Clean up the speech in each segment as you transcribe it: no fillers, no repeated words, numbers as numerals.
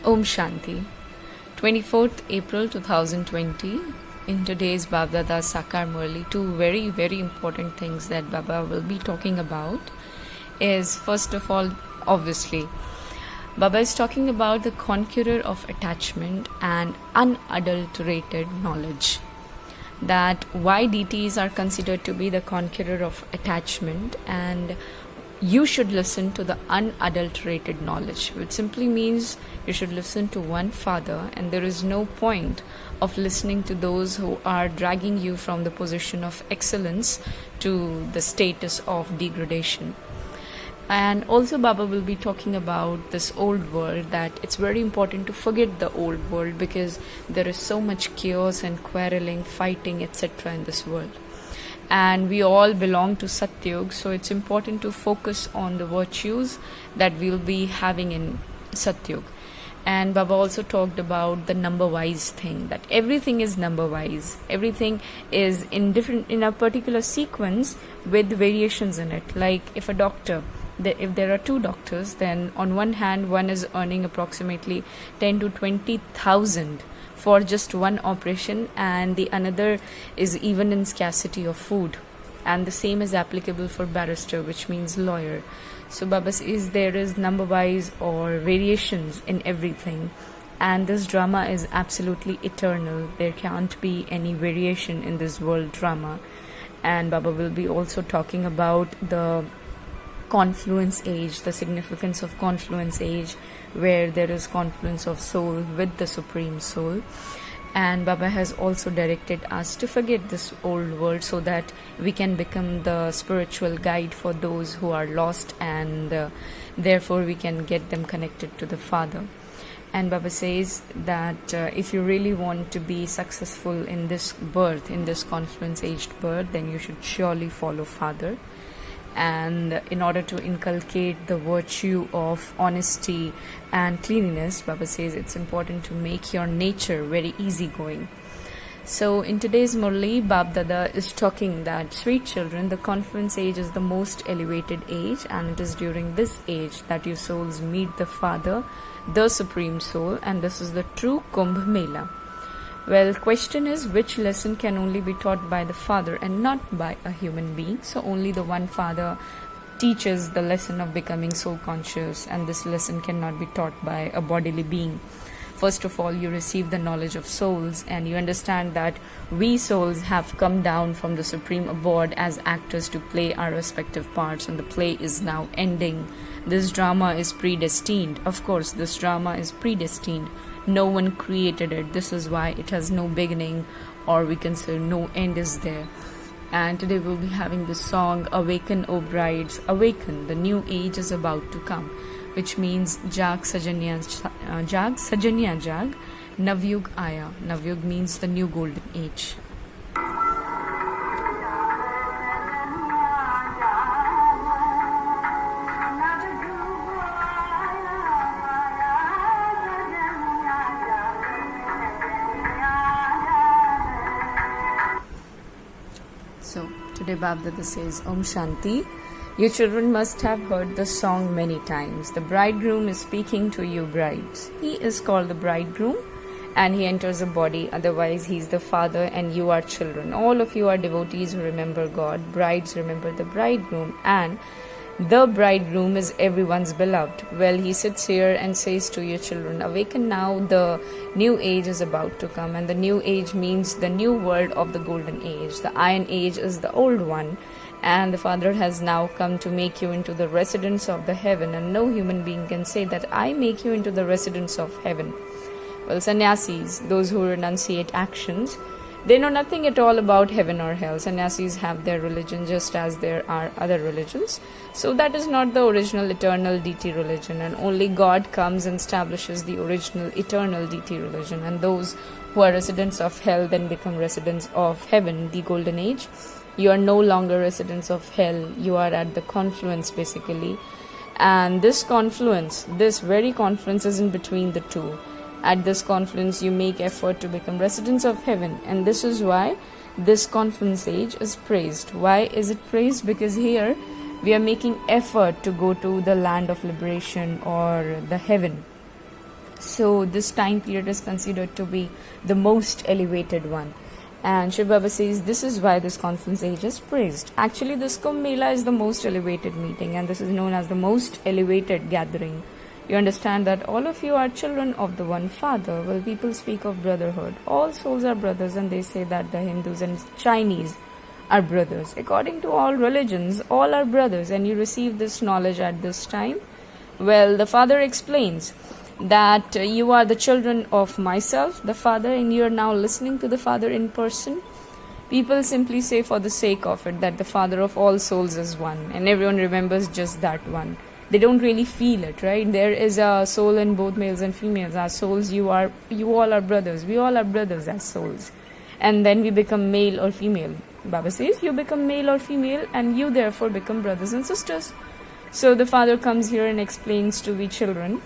Om Shanti. 24th April 2020. In today's Babdada Sakar Murli, two very, very important things that Baba will be talking about is, first of all, obviously, Baba is talking about the conqueror of attachment and unadulterated knowledge. That why deities are considered to be the conqueror of attachment, and you should listen to the unadulterated knowledge, which simply means you should listen to one Father, and there is no point of listening to those who are dragging you from the position of excellence to the status of degradation. And also Baba will be talking about this old world, that it's very important to forget the old world because there is so much chaos and quarreling, fighting, etc. in this world. And we all belong to Satyug, so it's important to focus on the virtues that we'll be having in Satyug. And Baba also talked about the number-wise thing, that everything is number-wise. Everything is in a particular sequence with variations in it. Like if a doctor, if there are two doctors, then on one hand, one is earning approximately 10 to 20,000 for just one operation, and the another is even in scarcity of food. And the same is applicable for barrister, which means lawyer. So Baba says there is number-wise or variations in everything, and this drama is absolutely eternal. There can't be any variation in this world drama. And Baba will be also talking about the confluence age, the significance of confluence age, where there is confluence of soul with the Supreme Soul. And Baba has also directed us to forget this old world so that we can become the spiritual guide for those who are lost, and therefore we can get them connected to the Father. And Baba says that if you really want to be successful in this birth, in this confluence aged birth, then you should surely follow Father. And in order to inculcate the virtue of honesty and cleanliness, Baba says it's important to make your nature very easygoing. So in today's Murli, Bab Dada is talking that, sweet children, the confluence age is the most elevated age, and it is during this age that your souls meet the Father, the Supreme Soul, and this is the true Kumbh Mela. Well, question is, which lesson can only be taught by the Father and not by a human being? So only the one Father teaches the lesson of becoming soul conscious, and this lesson cannot be taught by a bodily being. First of all, you receive the knowledge of souls, and you understand that we souls have come down from the Supreme Abode as actors to play our respective parts, and the play is now ending. This drama is predestined. Of course, this drama is predestined. No one created it. This is why it has no beginning, or we can say no end is there. And today we'll be having the song, Awaken, O Brides, Awaken, the new age is about to come, which means Jag Sajanya Jag, Navyug Aya. Navyug means the new golden age. So, today Babdada says, Om Shanti. You children must have heard the song many times. The bridegroom is speaking to you brides. He is called the bridegroom, and he enters a body, otherwise he is the father and you are children. All of you are devotees who remember God. Brides remember the bridegroom, and the bridegroom is everyone's beloved. Well, he sits here and says to your children, awaken now, the new age is about to come. And the new age means the new world of the golden age. The iron age is the old one, and the Father has now come to make you into the residents of the heaven, and no human being can say that I make you into the residents of heaven. Well, sannyasis, those who renunciate actions, they know nothing at all about heaven or hell. Sannyasis have their religion just as there are other religions. So that is not the original eternal deity religion, and only God comes and establishes the original eternal deity religion. And those who are residents of hell then become residents of heaven, the golden age. You are no longer residents of hell. You are at the confluence basically. And this confluence, this very confluence is in between the two. At this confluence, you make effort to become residents of heaven, and this is why this confluence age is praised. Why is it praised? Because here we are making effort to go to the land of liberation or the heaven. So this time period is considered to be the most elevated one. And Shiv Baba says this is why this conference age is praised. Actually, this Kumbh Mela is the most elevated meeting, and this is known as the most elevated gathering. You understand that all of you are children of the one Father. Well, people speak of brotherhood. All souls are brothers, and they say that the Hindus and Chinese are brothers. According to all religions, all are brothers, and you receive this knowledge at this time. Well, the Father explains that you are the children of myself, the Father, and you are now listening to the Father in person. People simply say for the sake of it that the Father of all souls is one, and everyone remembers just that one. They don't really feel it, right? There is a soul in both males and females. As souls, you all are brothers. We all are brothers as souls. And then we become male or female. Baba says you become male or female, and you therefore become brothers and sisters. So the Father comes here and explains to we children.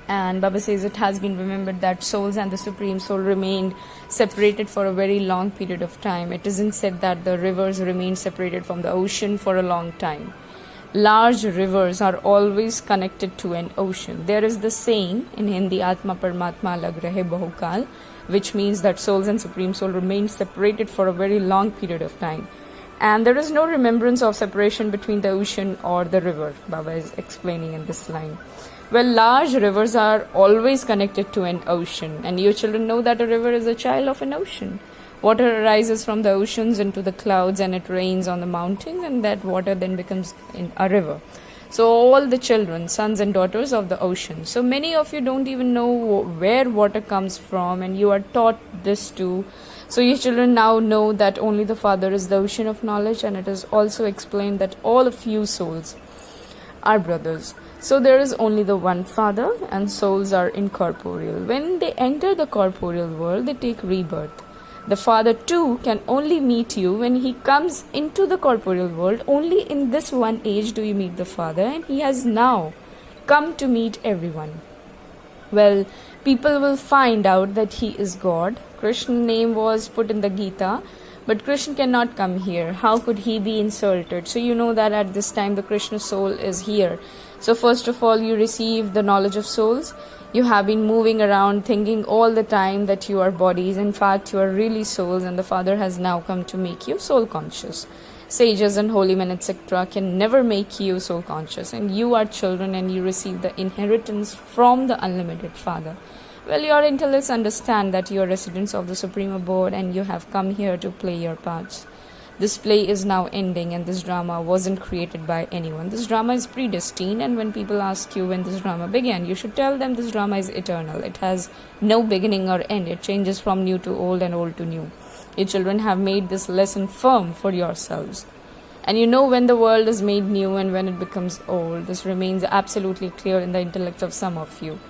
And Baba says it has been remembered that souls and the Supreme Soul remained separated for a very long period of time. It isn't said that the rivers remained separated from the ocean for a long time. Large rivers are always connected to an ocean. There is the saying in Hindi, Atma Paramatma Lag Rahe Bahukal, which means that souls and Supreme Soul remained separated for a very long period of time. And there is no remembrance of separation between the ocean or the river, Baba is explaining in this line. Well, large rivers are always connected to an ocean, and you children know that a river is a child of an ocean. Water arises from the oceans into the clouds, and it rains on the mountains, and that water then becomes in a river. So all the children, sons and daughters of the ocean. So many of you don't even know where water comes from, and you are taught this too. So you children now know that only the Father is the ocean of knowledge, and it is also explained that all of you souls are brothers. So there is only the one Father, and souls are incorporeal. When they enter the corporeal world, they take rebirth. The Father too can only meet you when he comes into the corporeal world. Only in this one age do you meet the Father, and he has now come to meet everyone. Well, people will find out that he is God. Krishna's name was put in the Gita, but Krishna cannot come here. How could he be insulted? So you know that at this time the Krishna soul is here. So first of all, you receive the knowledge of souls. You have been moving around thinking all the time that you are bodies. In fact, you are really souls, and the Father has now come to make you soul conscious. Sages and holy men, etc. can never make you soul conscious, and you are children, and you receive the inheritance from the unlimited Father. Well, your intellects understand that you are residents of the Supreme Abode, and you have come here to play your parts. This play is now ending, and this drama wasn't created by anyone. This drama is predestined, and when people ask you when this drama began, you should tell them this drama is eternal. It has no beginning or end. It changes from new to old and old to new. Your children have made this lesson firm for yourselves. And you know when the world is made new and when it becomes old. This remains absolutely clear in the intellects of some of you.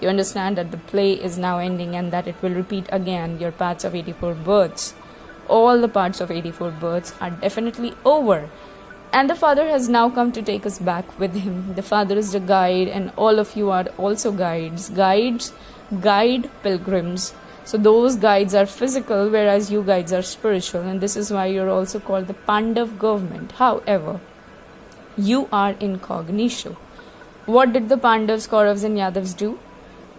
You understand that the play is now ending and that it will repeat again your parts of 84 births. All the parts of 84 births are definitely over. And the Father has now come to take us back with him. The Father is the guide, and all of you are also guides. Guides guide pilgrims. So those guides are physical, whereas you guides are spiritual. And this is why you're also called the Pandav government. However, you are incognito. What did the Pandavas, Kauravas and Yadavas do?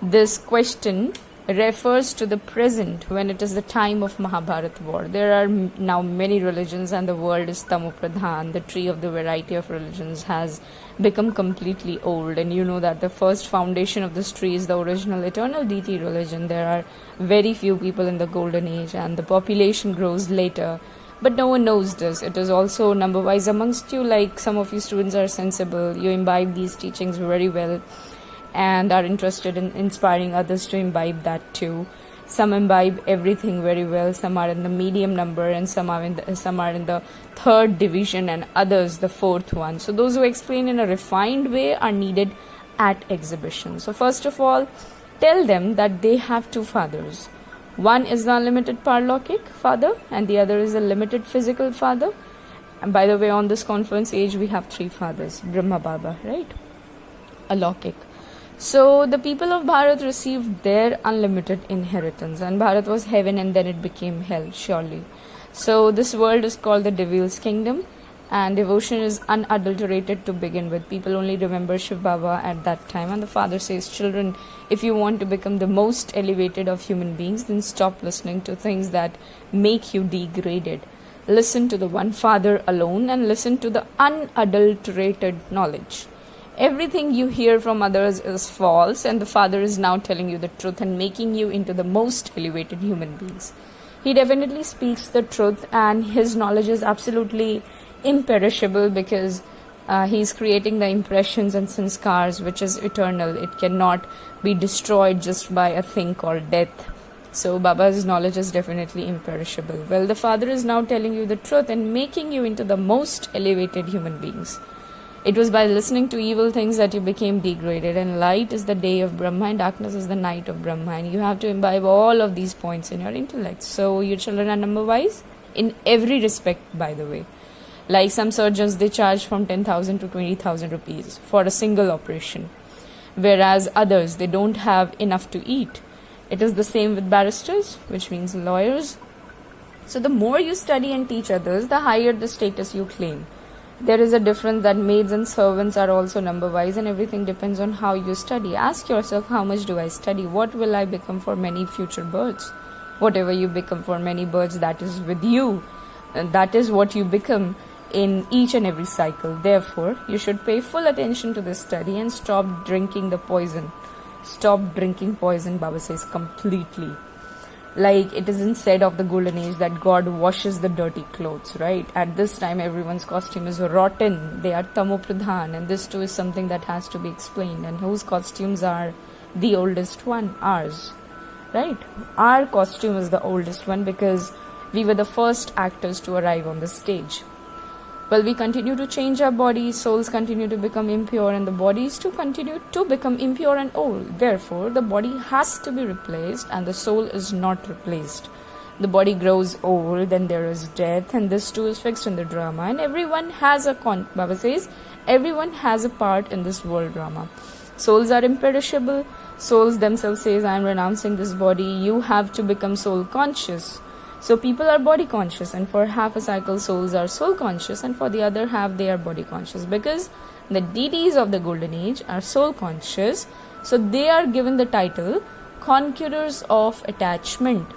This question refers to the present when it is the time of Mahabharata war. There are now many religions and the world is Tamopradhan. The tree of the variety of religions has become completely old, and you know that the first foundation of this tree is the original eternal deity religion. There are very few people in the golden age and the population grows later, but no one knows this. It is also number wise amongst you, like some of you students are sensible, you imbibe these teachings very well and are interested in inspiring others to imbibe that too. Some imbibe everything very well, some are in the medium number, and some are in the third division, and others the fourth one. So those who explain in a refined way are needed at exhibition. So first of all, tell them that they have two fathers. One is the unlimited paralokik father, and the other is a limited physical father. And by the way, on this conference age, we have three fathers, Brahma Baba, right? Alokik. So the people of Bharat received their unlimited inheritance, and Bharat was heaven and then it became hell, surely. So this world is called the Devil's Kingdom, and devotion is unadulterated to begin with. People only remember Shiv Baba at that time, and the father says, children, if you want to become the most elevated of human beings, then stop listening to things that make you degraded. Listen to the one father alone and listen to the unadulterated knowledge. Everything you hear from others is false, and the father is now telling you the truth and making you into the most elevated human beings. He definitely speaks the truth, and his knowledge is absolutely imperishable because he's creating the impressions and sanskars, which is eternal. It cannot be destroyed just by a thing called death. So Baba's knowledge is definitely imperishable. Well, the father is now telling you the truth and making you into the most elevated human beings. It was by listening to evil things that you became degraded, and light is the day of Brahma and darkness is the night of Brahma, and you have to imbibe all of these points in your intellect. So your children are number wise in every respect, by the way. Like some surgeons, they charge from 10,000 to 20,000 rupees for a single operation, whereas others, they don't have enough to eat. It is the same with barristers, which means lawyers. So the more you study and teach others, the higher the status you claim. There is a difference that maids and servants are also number wise, and everything depends on how you study. Ask yourself, how much do I study? What will I become for many future births? Whatever you become for many births, that is with you. And that is what you become in each and every cycle. Therefore, you should pay full attention to this study and stop drinking the poison. Stop drinking poison, Baba says, completely. Like it isn't said of the golden age that God washes the dirty clothes, right? At this time, everyone's costume is rotten. They are tamopradhan, and this too is something that has to be explained. And whose costumes are the oldest one? Ours, right? Our costume is the oldest one because we were the first actors to arrive on the stage. Well, we continue to change our bodies, souls continue to become impure, and the bodies too continue to become impure and old. Therefore, the body has to be replaced and the soul is not replaced. The body grows old, then there is death, and this too is fixed in the drama. And everyone has Baba says, everyone has a part in this world drama. Souls are imperishable. Souls themselves says, I am renouncing this body. You have to become soul conscious. So people are body conscious, and for half a cycle souls are soul conscious, and for the other half they are body conscious, because the deities of the golden age are soul conscious. So they are given the title conquerors of attachment.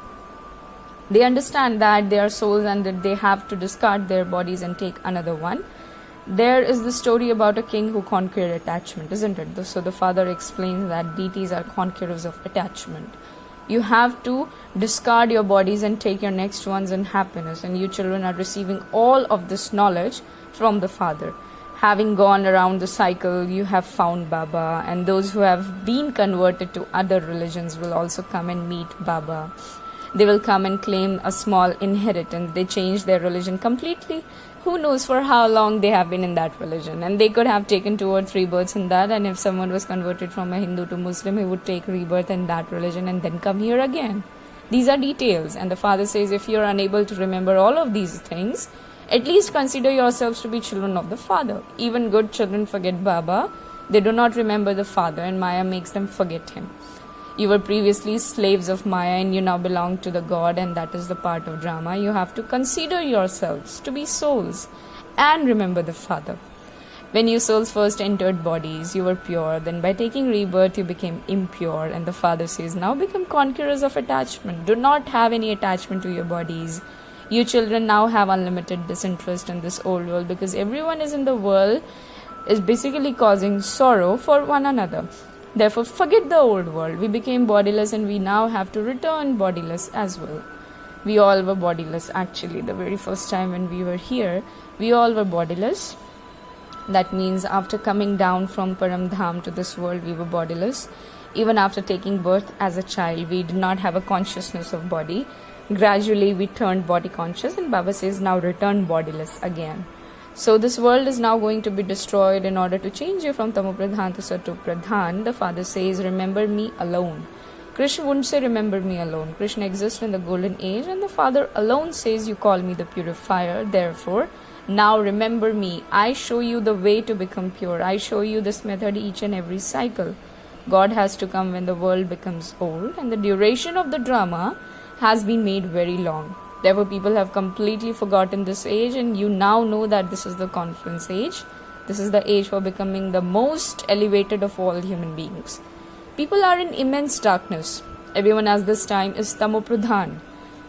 They understand that they are souls and that they have to discard their bodies and take another one. There is the story about a king who conquered attachment, isn't it? So the father explains that deities are conquerors of attachment. You have to discard your bodies and take your next ones in happiness, and you children are receiving all of this knowledge from the father. Having gone around the cycle, you have found Baba, and those who have been converted to other religions will also come and meet Baba. They will come and claim a small inheritance. They change their religion completely. Who knows for how long they have been in that religion, and they could have taken 2 or 3 births in that, and if someone was converted from a Hindu to Muslim, he would take rebirth in that religion and then come here again. These are details, and the father says, if you are unable to remember all of these things, at least consider yourselves to be children of the father. Even good children forget Baba. They do not remember the father, and Maya makes them forget him. You were previously slaves of Maya, and you now belong to the God, and that is the part of drama. You have to consider yourselves to be souls and remember the Father. When you souls first entered bodies, you were pure. Then by taking rebirth, you became impure. And the Father says, now become conquerors of attachment. Do not have any attachment to your bodies. You children now have unlimited disinterest in this old world, because everyone is in the world is basically causing sorrow for one another. Therefore, forget the old world. We became bodiless, and we now have to return bodiless as well. We all were bodiless actually. The very first time when we were here, we all were bodiless. That means after coming down from Param Dham to this world, we were bodiless. Even after taking birth as a child, we did not have a consciousness of body. Gradually, we turned body conscious, and Baba says, now return bodiless again. So this world is now going to be destroyed in order to change you from Tamopradhan to Satopradhan. The father says, remember me alone. Krishna wouldn't say remember me alone. Krishna exists in the golden age, and the father alone says, you call me the purifier. Therefore, now remember me. I show you the way to become pure. I show you this method each and every cycle. God has to come when the world becomes old, and the duration of the drama has been made very long. Therefore, people have completely forgotten this age, and you now know that this is the conference age. This is the age for becoming the most elevated of all human beings. People are in immense darkness. Everyone at this time is tamopradhan.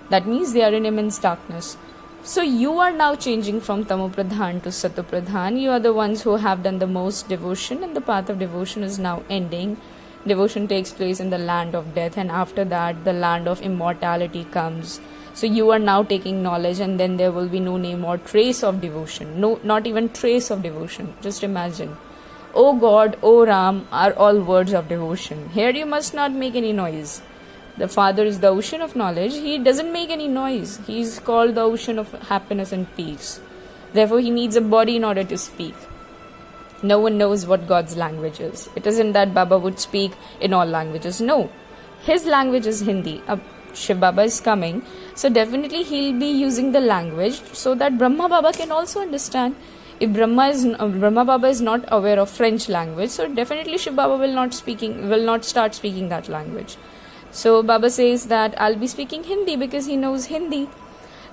That means they are in immense darkness. So you are now changing from tamopradhan to satopradhan. You are the ones who have done the most devotion, and the path of devotion is now ending. Devotion takes place in the land of death, and after that the land of immortality comes. So you are now taking knowledge, and then there will be no name or trace of devotion. No, not even trace of devotion. Just imagine. O God, O Ram are all words of devotion. Here you must not make any noise. The Father is the ocean of knowledge. He doesn't make any noise. He is called the ocean of happiness and peace. Therefore, he needs a body in order to speak. No one knows what God's language is. It isn't that Baba would speak in all languages. No. His language is Hindi. Shiv Baba is coming. So definitely he'll be using the language so that Brahma Baba can also understand. If Brahma Baba is not aware of French language, so definitely Shiv Baba will not start speaking that language. So Baba says that I'll be speaking Hindi because he knows Hindi.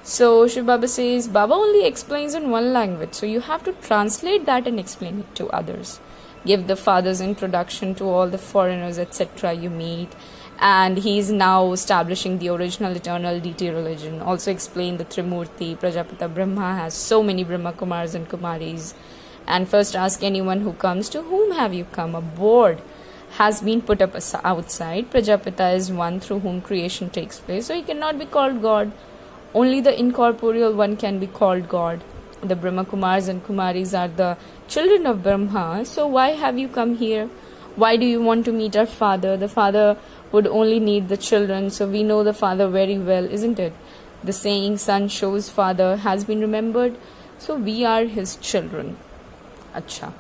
So Shiv Baba says Baba only explains in one language, so you have to translate that and explain it to others. Give the Father's introduction to all the foreigners, etc. you meet. And he is now establishing the original eternal deity religion. Also explain the Trimurti. Prajapata Brahma has so many Brahma Kumars and Kumaris. And first ask anyone who comes, to whom have you come? A board has been put up outside. Prajapata is one through whom creation takes place. So he cannot be called God. Only the incorporeal one can be called God. The Brahma Kumars and Kumaris are the children of Brahma. So why have you come here? Why do you want to meet our Father? The Father would only need the children. So we know the Father very well, isn't it? The saying, son shows Father, has been remembered. So we are his children. Acha.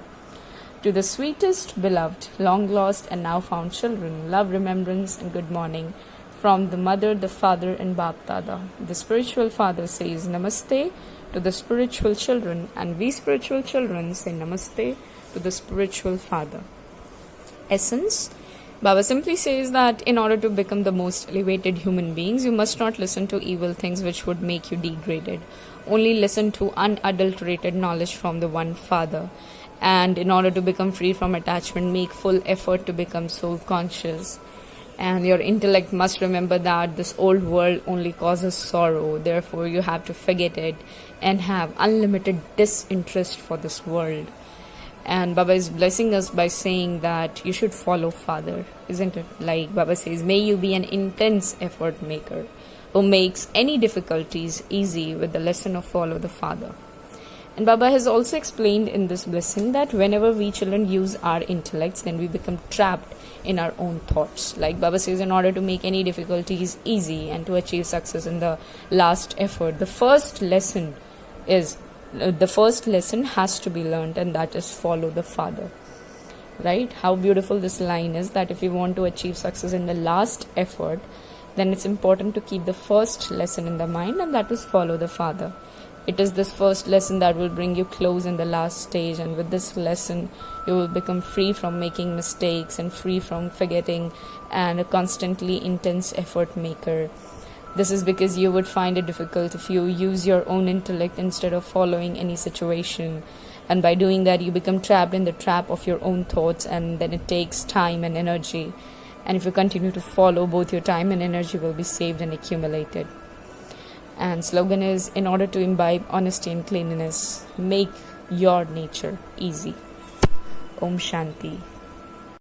To the sweetest beloved, long lost and now found children, love, remembrance and good morning. From the mother, the father and Bap Dada. The spiritual father says Namaste to the spiritual children, and we spiritual children say Namaste to the spiritual father. Essence. Baba simply says that in order to become the most elevated human beings, you must not listen to evil things which would make you degraded. Only listen to unadulterated knowledge from the one Father. And in order to become free from attachment, make full effort to become soul conscious. And your intellect must remember that this old world only causes sorrow. Therefore, you have to forget it and have unlimited disinterest for this world. And Baba is blessing us by saying that you should follow Father, isn't it? Like Baba says, may you be an intense effort maker who makes any difficulties easy with the lesson of follow the Father. And Baba has also explained in this blessing that whenever we children use our intellects, then we become trapped in our own thoughts. Like Baba says, in order to make any difficulties easy and to achieve success in the last effort, the first lesson has to be learned, and that is follow the Father. Right? How beautiful this line is, that if you want to achieve success in the last effort, then it's important to keep the first lesson in the mind, and that is follow the Father. It is this first lesson that will bring you close in the last stage, and with this lesson you will become free from making mistakes and free from forgetting, and a constantly intense effort maker. This is because you would find it difficult if you use your own intellect instead of following any situation. And by doing that, you become trapped in the trap of your own thoughts, and then it takes time and energy. And if you continue to follow, both your time and energy will be saved and accumulated. And slogan is, in order to imbibe honesty and cleanliness, make your nature easy. Om Shanti.